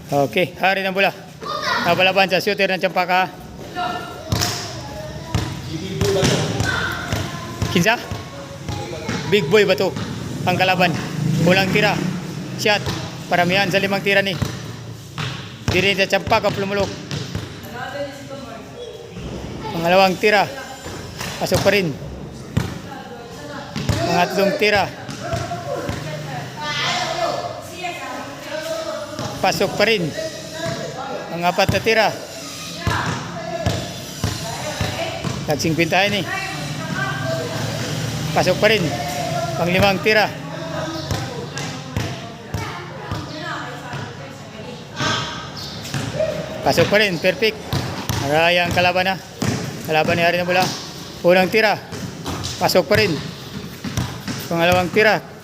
Okay, hari ng bola. Nabalaban sa shooter ng Champaka. Kinsa? Big Boy ba to? Ang kalaban. Ulang tira. Shot. Paramihan sa 5 tira ni. Diri sa Champaka Plumulok. Pangalawang tira. Pasok pa rin. Pangatlong tira. Pasok pa rin. Ang 4 na tira. Tagsing pintahan ni. Pasok pa rin. Pang-5 tira. Pasok pa rin. Perfect. Maraya ang kalaban na. Kalaban ni Hari ng Bola. Unang tira. Pasok pa rin. Pangalawang tira.